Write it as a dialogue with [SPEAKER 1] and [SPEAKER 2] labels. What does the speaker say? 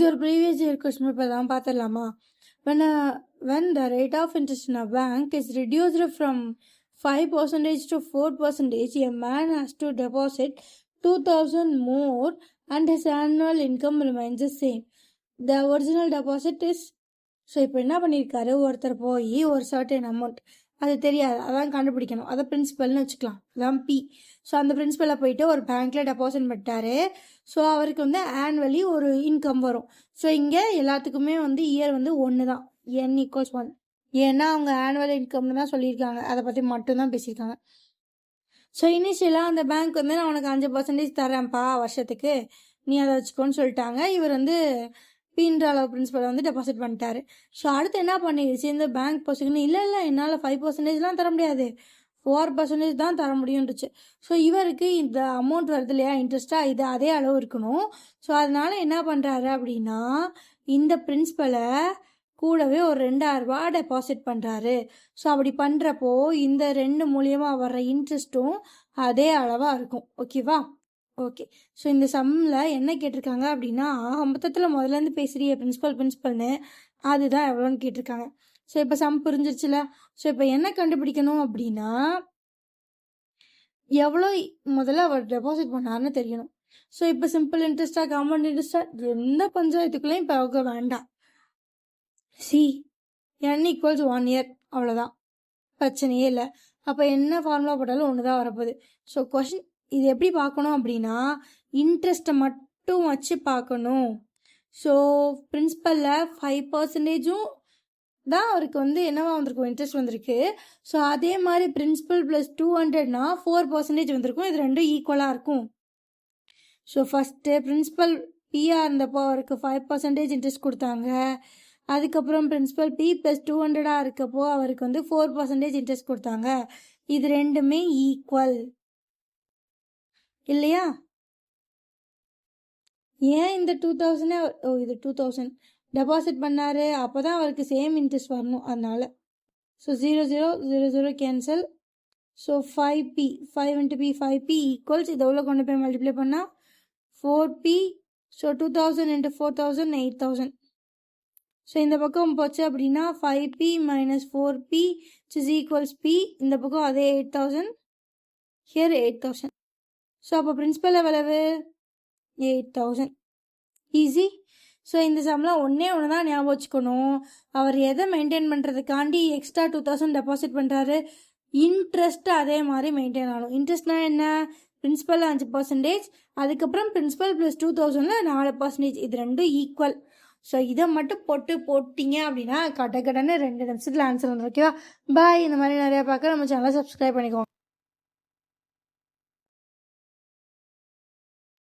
[SPEAKER 1] இது ஒரு previous year question paper தான் பார்த்துடலாமா. when the rate of interest in a bank is reduced from 5% to 4%, a man has to deposit 2,000 more and his annual income remains the same. The original deposit is. So இப்போ என்ன பண்ணியிருக்காரு, ஒருத்தர் போய் ஒரு certain amount, அது தெரியாது, அதான் கண்டுபிடிக்கணும், அதை பிரின்சிபல்னு வச்சுக்கலாம், அதான் பி. ஸோ அந்த பிரின்சிபலை போயிட்டு ஒரு பேங்க்கில் டெபாசிட் பண்ணிட்டாரு. ஸோ அவருக்கு வந்து ஆனுவலி ஒரு இன்கம் வரும். ஸோ இங்கே எல்லாத்துக்குமே வந்து இயர் வந்து 1 தான், n = 1. ஏன்னா அவங்க ஆனுவல் இன்கம்னு தான் சொல்லியிருக்காங்க, அதை பற்றி மட்டும்தான் பேசியிருக்காங்க. ஸோ இனிஷியலாக அந்த பேங்க் வந்து நான் உனக்கு 5% தரேன்ப்பா வருஷத்துக்கு, நீ அதை வச்சுக்கோன்னு சொல்லிட்டாங்க. இவர் வந்து பீன்ற அளவு பிரின்சிபல் வந்து டெபாசிட் பண்ணிட்டாரு. ஸோ அடுத்து என்ன பண்ணிடுச்சு இந்த பேங்க் பொசிஷன், இல்லை என்னால் 5%லாம் தர முடியாது, 4% தான் தர முடியும்னுச்சு. ஸோ இவருக்கு இந்த அமௌண்ட் வருது இல்லையா இன்ட்ரெஸ்ட்டாக, இது அதே அளவு இருக்கணும். ஸோ அதனால என்ன பண்ணுறாரு அப்படின்னா, இந்த பிரின்சிபலை கூடவே ஒரு 2,000 ரூபா டெபாசிட் பண்ணுறாரு. ஸோ அப்படி பண்ணுறப்போ இந்த 2 மூலியமாக வர்ற இன்ட்ரெஸ்ட்டும் அதே அளவாக இருக்கும். ஓகேவா? ஓகே. ஸோ இந்த சம்மில் என்ன கேட்டிருக்காங்க அப்படின்னா, மொத்தத்தில் முதலேருந்து பேசுகிறிய பிரின்சிபல்னு, அதுதான் எவ்வளோன்னு கேட்டிருக்காங்க. ஸோ இப்போ சம் புரிஞ்சிருச்சுல. ஸோ இப்போ என்ன கண்டுபிடிக்கணும் அப்படின்னா, எவ்வளோ முதல்ல அவர் டெபாசிட் பண்ணாருன்னு தெரியணும். ஸோ இப்போ சிம்பிள் இன்ட்ரெஸ்டாக காம்பவுண்ட் இன்ட்ரெஸ்டாக எந்த பஞ்சாயத்துக்குள்ளேயும் இப்போ அவங்க வேண்டாம். n = 1 year, அவ்வளோதான், பிரச்சனையே இல்லை. அப்போ என்ன ஃபார்முலா போட்டாலும் ஒன்று தான் வரப்போகுது. ஸோ கொஷின் இது எப்படி பார்க்கணும் அப்படின்னா, இன்ட்ரெஸ்ட்டை மட்டும் வச்சு பார்க்கணும். ஸோ பிரின்சிபலில் 5% தான் அவருக்கு வந்து என்னவா வந்திருக்கும், இன்ட்ரெஸ்ட் வந்திருக்கு. ஸோ அதே மாதிரி பிரின்சிபல் ப்ளஸ் 200னா 4% வந்திருக்கும். இது ரெண்டும் ஈக்குவலாக இருக்கும். ஸோ ஃபஸ்ட்டு பிரின்சிபல் பிஆர் இருந்தப்போ அவருக்கு 5% இன்ட்ரெஸ்ட் கொடுத்தாங்க. அதுக்கப்புறம் பிரின்சிபல் பி ப்ளஸ் 200 இருக்கப்போ அவருக்கு வந்து 4% இன்ட்ரெஸ்ட் கொடுத்தாங்க. இது ரெண்டுமே ஈக்குவல் இல்லையா? ஏன் இந்த 2,000 இது 2,000 டெபாசிட் பண்ணாரு, அப்போ தான் அவருக்கு சேம் இன்ட்ரெஸ்ட் வரணும், அதனால. So 0 0 0 0 cancel. So 5p 5 × p 5p equals, இதை உள்ள கொண்டு போய் மல்டிப்ளை பண்ணால் 4p. ஸோ 2,000 × 4,000 8,000. ஸோ இந்த பக்கம் போச்சு அப்படின்னா 5p - 4p = p. இந்த பக்கம் அதே 8,000, ஹியர் 8,000. ஸோ அப்போ பிரின்சிபல் எவ்வளவு, 8,000. ஈஸி. ஸோ இந்த சம்லாம் ஒன்று தான் ஞாபகம் வச்சுக்கணும். அவர் எதை மெயின்டைன் பண்ணுறதுக்காண்டி எக்ஸ்ட்ரா 2,000 டெபாசிட் பண்ணுறாரு, இன்ட்ரெஸ்ட் அதே மாதிரி மெயின்டைன் ஆகணும். இன்ட்ரெஸ்ட்னா என்ன, பிரின்சிபல் 5%, அதுக்கப்புறம் பிரின்சிபல் ப்ளஸ் 2,000ல் 4%, இது ரெண்டும் ஈக்குவல். ஸோ இதை மட்டும் போட்டிங்க அப்படின்னா கடன்னு 2 நிமிஷத்தில் ஆன்சர் வந்துடும். ஓகேவா? பாய். இந்த மாதிரி நிறையா பார்க்க நம்ம சேனலை சப்ஸ்கிரைப் பண்ணிக்கோங்க.